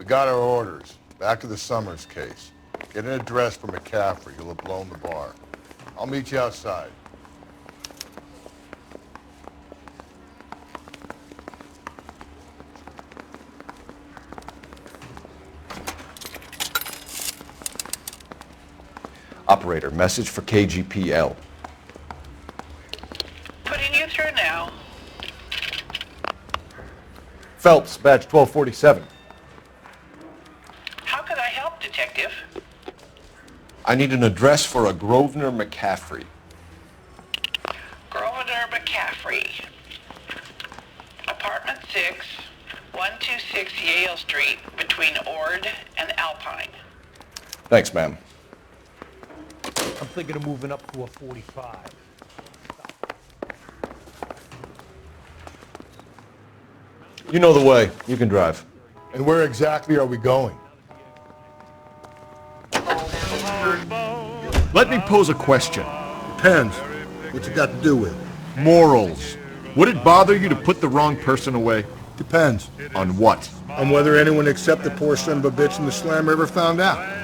We got our orders. Back to the Summers case. Get an address for McCaffrey. He'll have blown the bar. I'll meet you outside. Operator, message for KGPL. Putting you through now. Phelps, badge 1247. How could I help, Detective? I need an address for a Grosvenor McCaffrey. Grosvenor McCaffrey. Apartment 6, 126 Yale Street, between Ord and Alpine. Thanks, ma'am. I'm thinking of moving up to a 45. You know the way. You can drive. And where exactly are we going? Let me pose a question. Depends. What's it got to do with? Morals. Would it bother you to put the wrong person away? Depends. On what? On whether anyone except the poor son of a bitch in the slammer ever found out.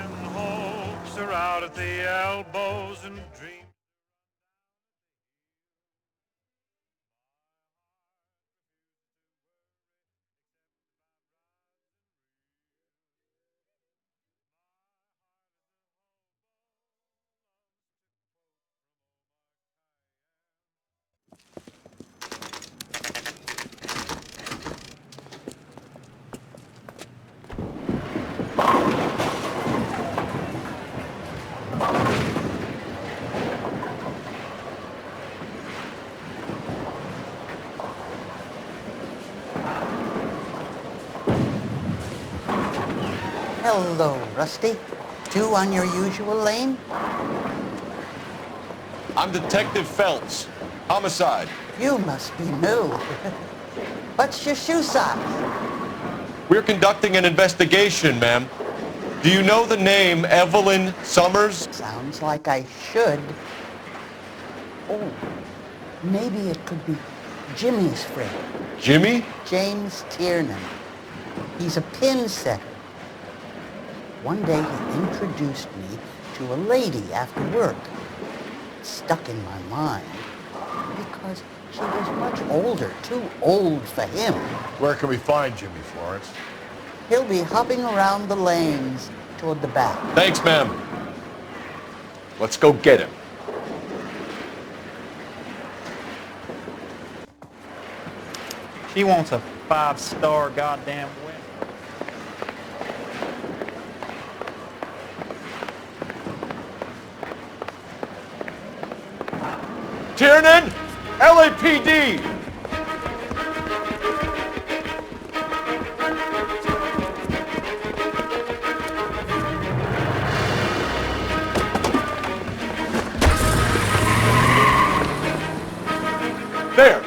Hello, Rusty. Two on your usual lane? I'm Detective Phelps. Homicide. You must be new. What's your shoe size? We're conducting an investigation, ma'am. Do you know the name Evelyn Summers? Sounds like I should. Oh, maybe it could be Jimmy's friend. Jimmy? James Tiernan. He's a pin setter. One day he introduced me to a lady after work. It stuck in my mind because she was much older, too old for him. Where can we find Jimmy, Florence? He'll be hopping around the lanes toward the back. Thanks, ma'am. Let's go get him. She wants a 5-star goddamn win. Tiernan! LAPD! There!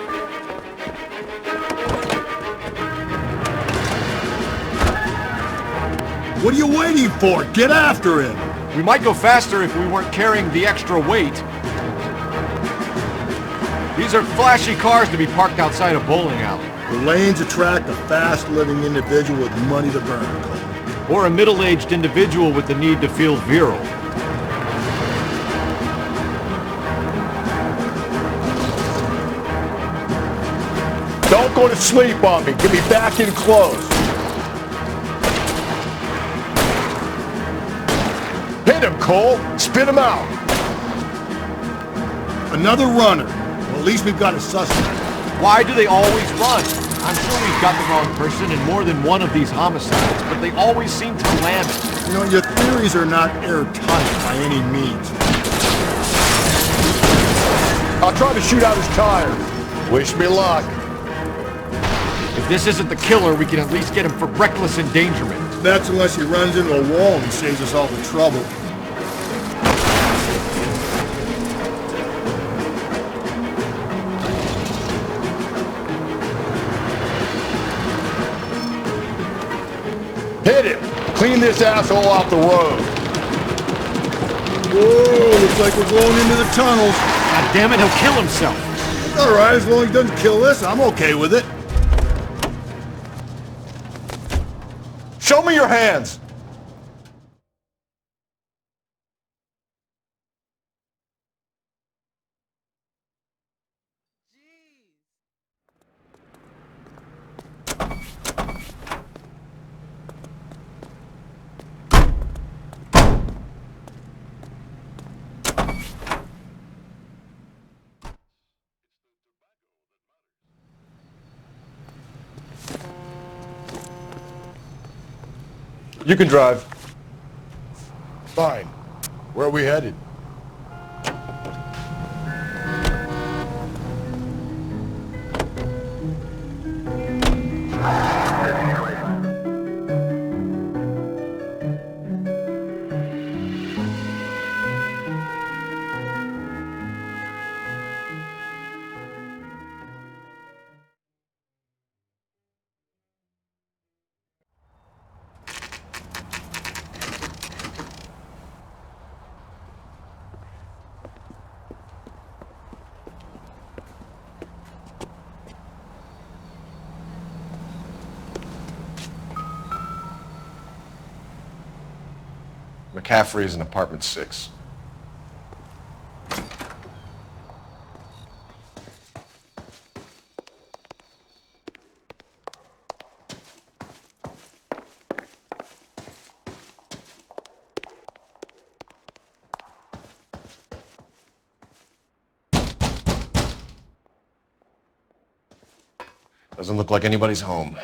What are you waiting for? Get after him! We might go faster if we weren't carrying the extra weight. These are flashy cars to be parked outside a bowling alley. The lanes attract a fast-living individual with money to burn, Cole. Or a middle-aged individual with the need to feel virile. Don't go to sleep on me. Get me back in close. Hit him, Cole. Spit him out. Another runner. Well, at least we've got a suspect. Why do they always run? I'm sure we've got the wrong person in more than one of these homicides, but they always seem to lam it. You know, your theories are not airtight by any means. I'll try to shoot out his tires. Wish me luck. If this isn't the killer, we can at least get him for reckless endangerment. That's unless he runs into a wall and saves us all the trouble. Hit him! Clean this asshole off the road. Whoa, looks like we're going into the tunnels. God damn it, he'll kill himself. It's all right, as long as he doesn't kill us, I'm okay with it. Show me your hands. You can drive. Fine. Where are we headed? McCaffrey is in apartment 6. Doesn't look like anybody's home.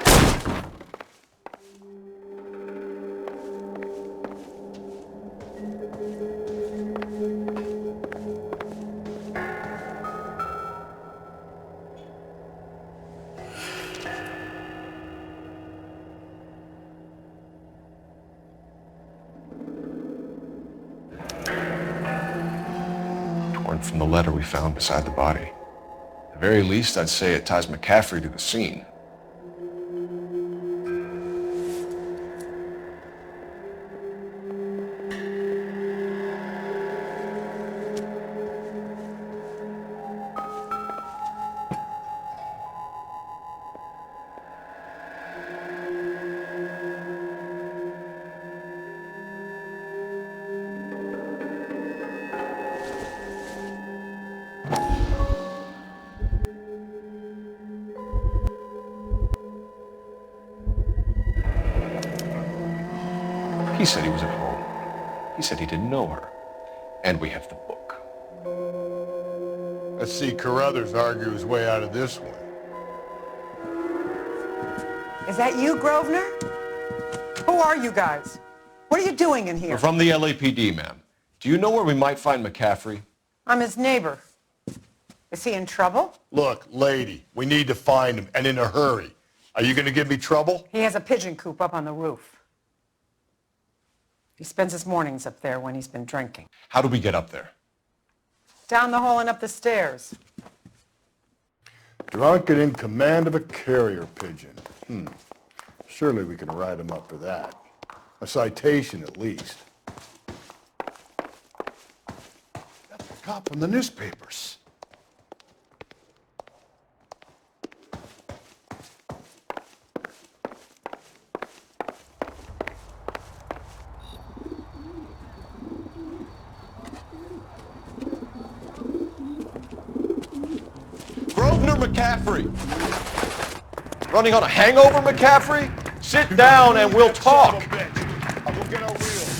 Torn from the letter we found beside the body. At the very least, I'd say it ties McCaffrey to the scene. He said he was at home. He said he didn't know her. And we have the book. Let's see Carruthers argue his way out of this one. Is that you, Grosvenor? Who are you guys? What are you doing in here? We're from the LAPD, ma'am. Do you know where we might find McCaffrey? I'm his neighbor. Is he in trouble? Look, lady, we need to find him, and in a hurry. Are you going to give me trouble? He has a pigeon coop up on the roof. He spends his mornings up there when he's been drinking. How do we get up there? Down the hall and up the stairs. Drunk and in command of a carrier pigeon. Surely we can write him up for that. A citation, at least. That's the cop from the newspapers. Grosvenor McCaffrey. Running on a hangover, McCaffrey? Sit down and we'll talk. We'll get our wheels.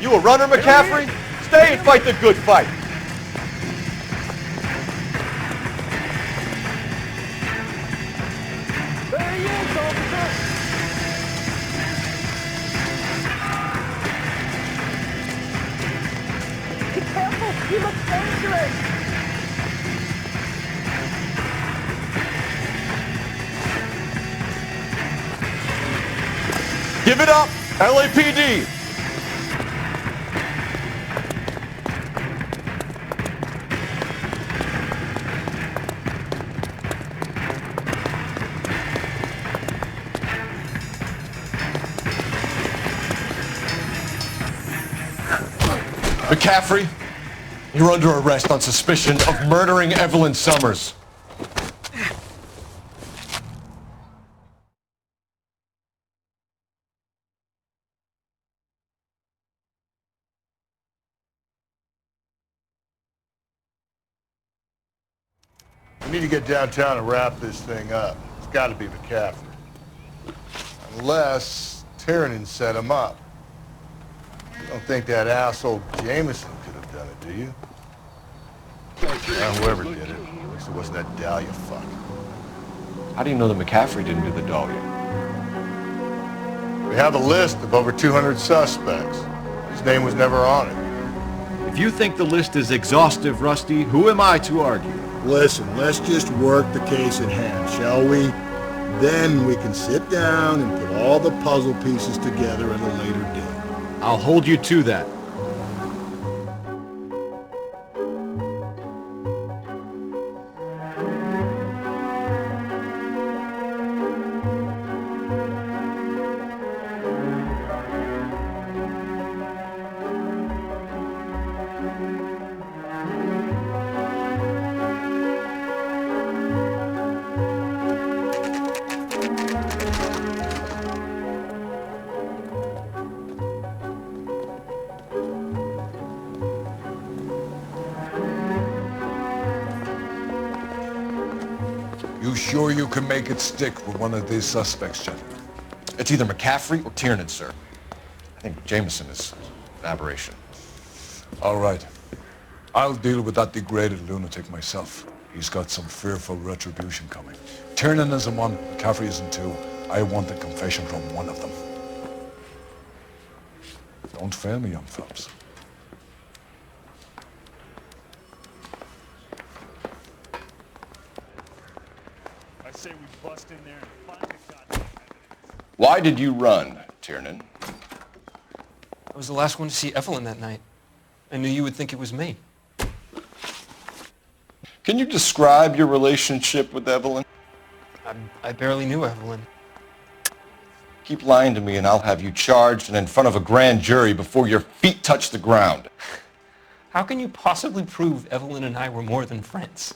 You a runner, McCaffrey? Stay and fight the good fight. There he is, officer! Be careful! He looks dangerous! Give it up, LAPD. McCaffrey, you're under arrest on suspicion of murdering Evelyn Summers. We need to get downtown and wrap this thing up. It's got to be McCaffrey. Unless Tiernan set him up. You don't think that asshole Jameson could have done it, do you? Whoever did it. At least it wasn't that Dahlia fuck. How do you know that McCaffrey didn't do the Dahlia? We have a list of over 200 suspects. His name was never on it. If you think the list is exhaustive, Rusty, who am I to argue? Listen, let's just work the case at hand, shall we? Then we can sit down and put all the puzzle pieces together at a later date. I'll hold you to that. You sure you can make it stick with one of these suspects, gentlemen? It's either McCaffrey or Tiernan, sir. I think Jameson is an aberration. All right. I'll deal with that degraded lunatic myself. He's got some fearful retribution coming. Tiernan isn't one, McCaffrey isn't two. I want a confession from one of them. Don't fail me, young fellas. I say we bust in there and find the goddamn evidence. Why did you run, Tiernan? I was the last one to see Evelyn that night. I knew you would think it was me. Can you describe your relationship with Evelyn? I barely knew Evelyn. Keep lying to me and I'll have you charged and in front of a grand jury before your feet touch the ground. How can you possibly prove Evelyn and I were more than friends?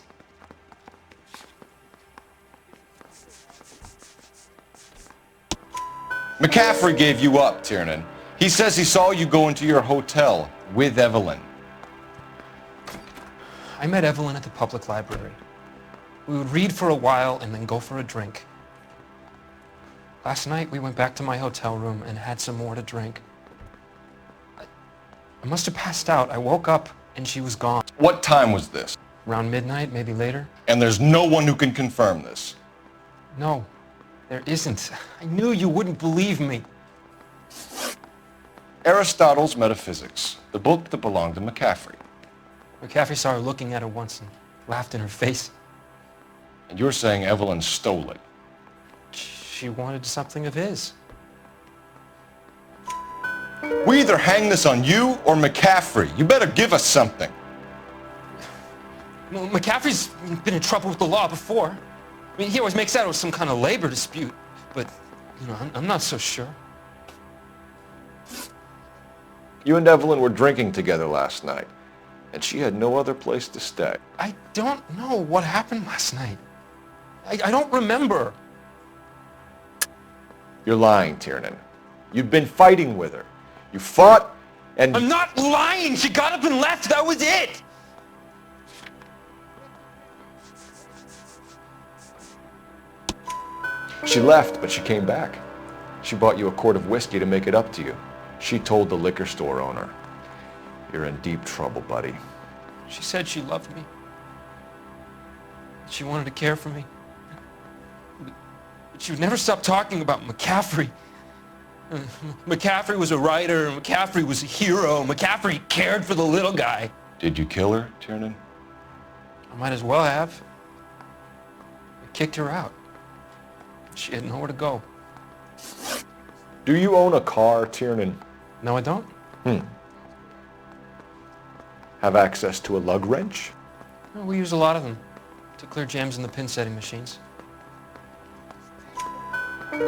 McCaffrey gave you up, Tiernan. He says he saw you go into your hotel with Evelyn. I met Evelyn at the public library. We would read for a while and then go for a drink. Last night we went back to my hotel room and had some more to drink. I must have passed out. I woke up and she was gone. What time was this? Around midnight, maybe later. And there's no one who can confirm this. No, there isn't. I knew you wouldn't believe me. Aristotle's Metaphysics, the book that belonged to McCaffrey. McCaffrey saw her looking at her once and laughed in her face. And you're saying Evelyn stole it. She wanted something of his. We either hang this on you or McCaffrey. You better give us something. Well, McCaffrey's been in trouble with the law before. I mean, he always makes out it was some kind of labor dispute, but, you know, I'm not so sure. You and Evelyn were drinking together last night, and she had no other place to stay. I don't know what happened last night. I don't remember. You're lying, Tiernan. You've been fighting with her. You fought, and... I'm not lying! She got up and left! That was it! She left, but she came back. She bought you a quart of whiskey to make it up to you. She told the liquor store owner. You're in deep trouble, buddy. She said she loved me. She wanted to care for me. But she would never stop talking about McCaffrey. McCaffrey was a writer. McCaffrey was a hero. McCaffrey cared for the little guy. Did you kill her, Tiernan? I might as well have. I kicked her out. She had nowhere to go. Do you own a car, Tiernan? No, I don't. Have access to a lug wrench? Well, we use a lot of them to clear jams in the pin setting machines.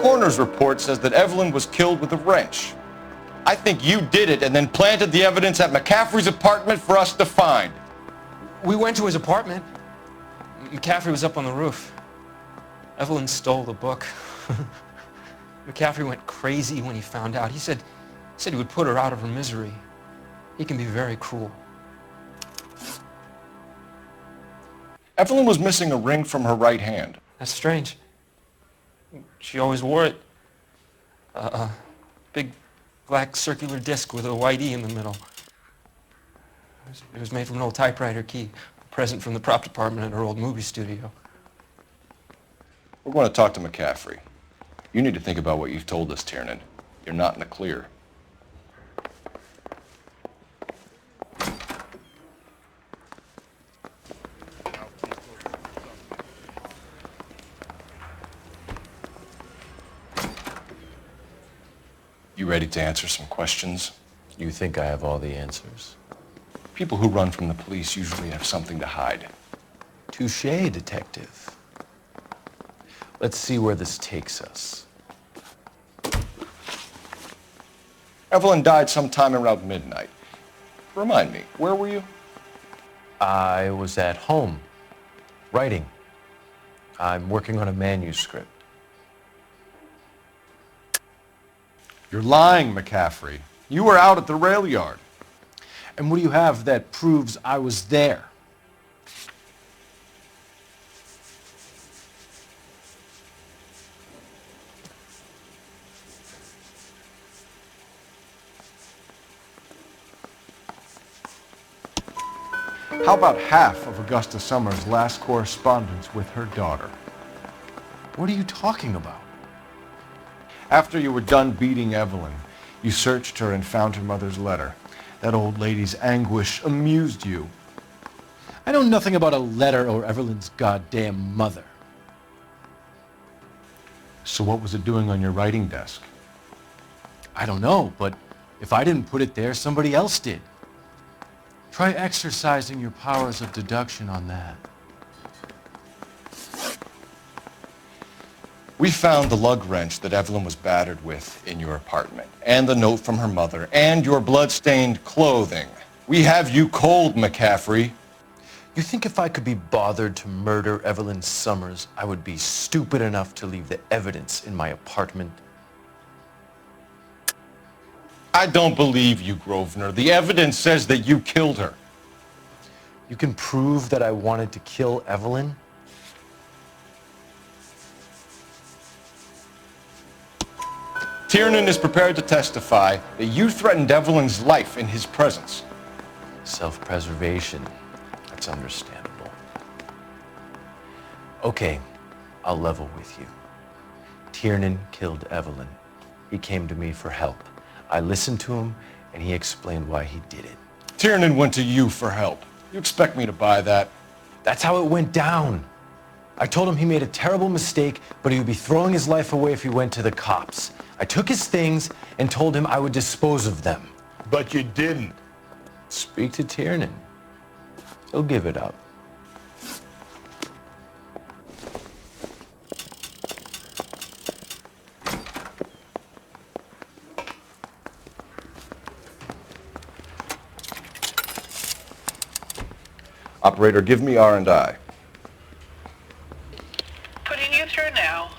Coroner's report says that Evelyn was killed with a wrench. I think you did it and then planted the evidence at McCaffrey's apartment for us to find. We went to his apartment. McCaffrey was up on the roof. Evelyn stole the book. McCaffrey went crazy when he found out. He said he would put her out of her misery. He can be very cruel. Evelyn was missing a ring from her right hand. That's strange. She always wore it. Big black circular disc with a white E in the middle. It was made from an old typewriter key, a present from the prop department at her old movie studio. We're going to talk to McCaffrey. You need to think about what you've told us, Tiernan. You're not in the clear. You ready to answer some questions? You think I have all the answers? People who run from the police usually have something to hide. Touché, detective. Let's see where this takes us. Evelyn died sometime around midnight. Remind me, where were you? I was at home, writing. I'm working on a manuscript. You're lying, McCaffrey. You were out at the rail yard. And what do you have that proves I was there? How about half of Augusta Summers' last correspondence with her daughter? What are you talking about? After you were done beating Evelyn, you searched her and found her mother's letter. That old lady's anguish amused you. I know nothing about a letter or Evelyn's goddamn mother. So what was it doing on your writing desk? I don't know, but if I didn't put it there, somebody else did. Try exercising your powers of deduction on that. We found the lug wrench that Evelyn was battered with in your apartment, and the note from her mother, and your blood-stained clothing. We have you cold, McCaffrey. You think if I could be bothered to murder Evelyn Summers, I would be stupid enough to leave the evidence in my apartment? I don't believe you, Grosvenor. The evidence says that you killed her. You can prove that I wanted to kill Evelyn? Tiernan is prepared to testify that you threatened Evelyn's life in his presence. Self-preservation. That's understandable. Okay, I'll level with you. Tiernan killed Evelyn. He came to me for help. I listened to him, and he explained why he did it. Tiernan went to you for help. You expect me to buy that? That's how it went down. I told him he made a terrible mistake, but he would be throwing his life away if he went to the cops. I took his things and told him I would dispose of them. But you didn't. Speak to Tiernan. He'll give it up. Operator, give me R&I. Putting you through now.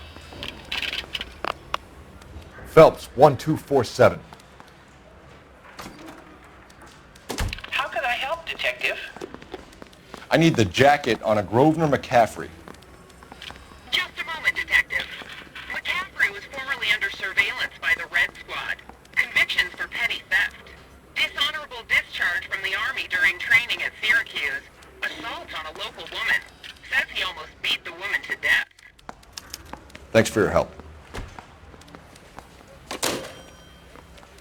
Phelps, 1247. How could I help, Detective? I need the jacket on a Grosvenor McCaffrey. Just a moment, Detective. McCaffrey was formerly under surveillance by the Red Squad. Convictions for petty theft. Dishonorable discharge from the Army during training at Syracuse. Assault on a local woman. Says he almost beat the woman to death. Thanks for your help.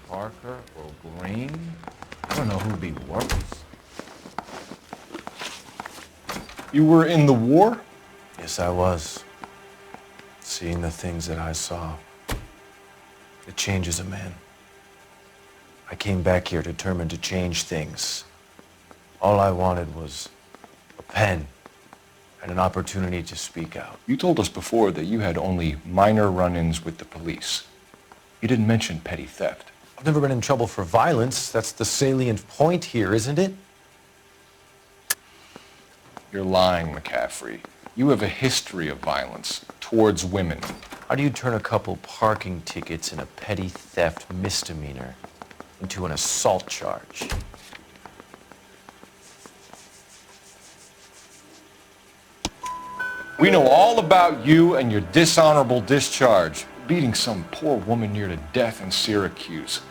Parker or Green? I don't know who'd be worse. You were in the war? Yes, I was. Seeing the things that I saw, it changes a man. I came back here determined to change things. All I wanted was a pen and an opportunity to speak out. You told us before that you had only minor run-ins with the police. You didn't mention petty theft. I've never been in trouble for violence. That's the salient point here, isn't it? You're lying, McCaffrey. You have a history of violence towards women. How do you turn a couple parking tickets and a petty theft misdemeanor into an assault charge? We know all about you and your dishonorable discharge, beating some poor woman near to death in Syracuse.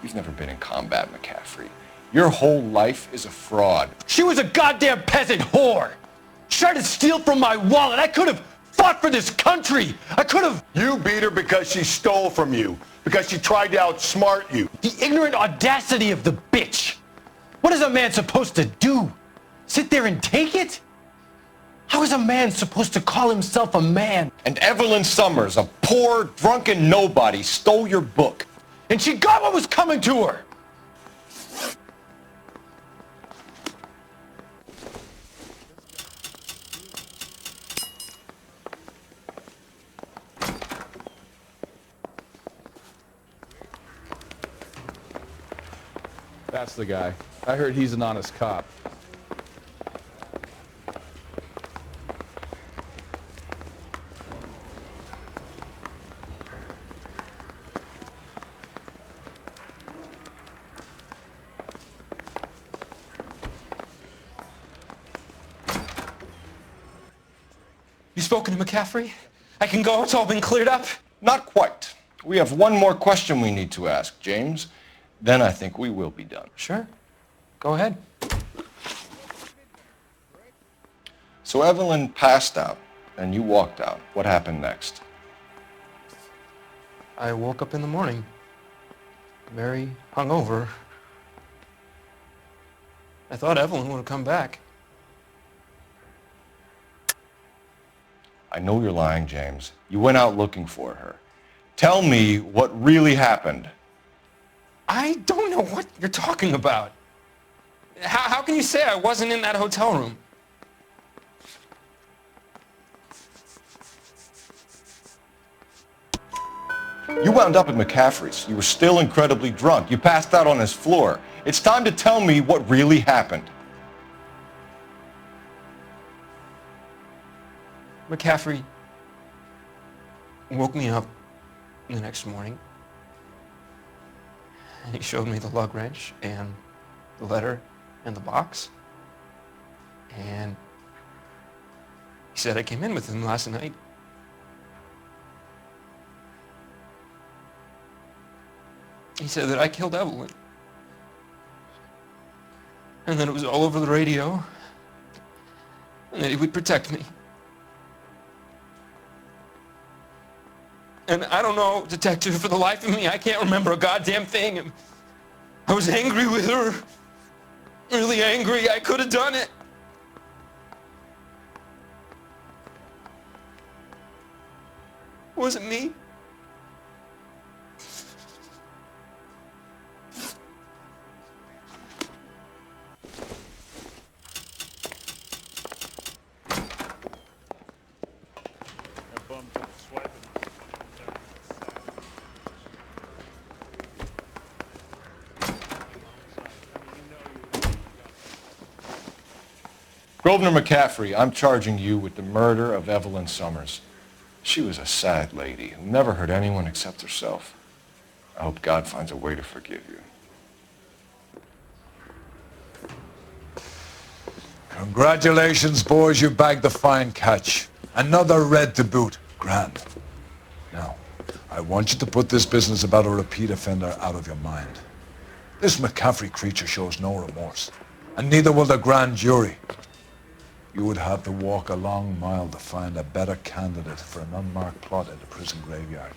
You've never been in combat, McCaffrey. Your whole life is a fraud. She was a goddamn peasant whore. She tried to steal from my wallet. I could have fought for this country. I could have. You beat her because she stole from you, because she tried to outsmart you. The ignorant audacity of the bitch. What is a man supposed to do? Sit there and take it? How is a man supposed to call himself a man? And Evelyn Summers, a poor, drunken nobody, stole your book. And she got what was coming to her. That's the guy. I heard he's an honest cop. You spoken to McCaffrey? I can go, it's all been cleared up? Not quite. We have one more question we need to ask, James. Then I think we will be done. Sure. Go ahead. So Evelyn passed out, and you walked out. What happened next? I woke up in the morning, very hungover. I thought Evelyn would have come back. I know you're lying, James. You went out looking for her. Tell me what really happened. I don't know what you're talking about. How can you say I wasn't in that hotel room? You wound up at McCaffrey's. You were still incredibly drunk. You passed out on his floor. It's time to tell me what really happened. McCaffrey woke me up the next morning, and he showed me the lug wrench and the letter and the box, and he said I came in with him last night. He said that I killed Evelyn, and that it was all over the radio, and that he would protect me. And I don't know, detective, for the life of me, I can't remember a goddamn thing. I was angry with her. Really angry. I could have done it. Was it me? Grosvenor McCaffrey, I'm charging you with the murder of Evelyn Summers. She was a sad lady who never hurt anyone except herself. I hope God finds a way to forgive you. Congratulations, boys. You bagged a fine catch. Another red to boot. Grand. Now, I want you to put this business about a repeat offender out of your mind. This McCaffrey creature shows no remorse, and neither will the grand jury. You would have to walk a long mile to find a better candidate for an unmarked plot in the prison graveyard.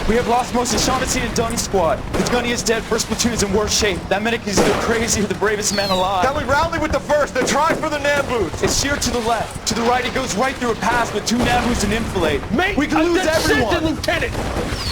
We have lost most of Shaughnessy and Dunn's squad. The gunny is dead. First platoon is in worse shape. That medic is either crazy or the bravest man alive. Then we rally with the first and try for the Nambus. It's sheer to the left. To the right, it goes right through a pass with 2 Nambus and enfilade. Mate, we can lose everyone. Lieutenant!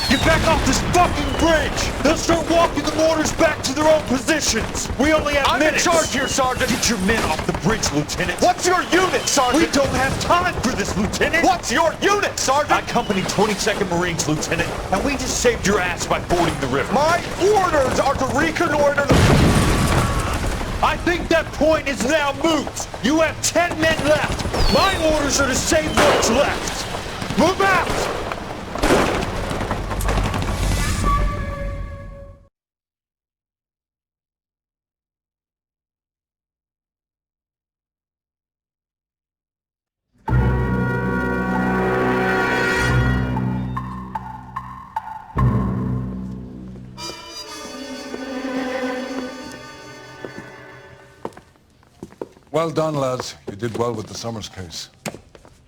Get back off this fucking bridge! They'll start walking the mortars back to their own positions! We only have minutes! I'm in charge here, Sergeant! Get your men off the bridge, Lieutenant! What's your unit, Sergeant? We don't have time for this, Lieutenant! What's your unit, Sergeant? I company 22nd Marines, Lieutenant, and we just saved your ass by fording the river. My orders are to reconnoiter the... I think that point is now moot! You have 10 men left! My orders are to save what's left! Move out! Well done, lads. You did well with the Summers case.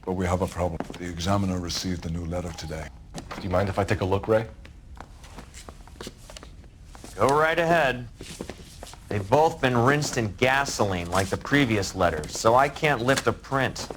But we have a problem. The examiner received a new letter today. Do you mind if I take a look, Ray? Go right ahead. They've both been rinsed in gasoline like the previous letters, so I can't lift a print.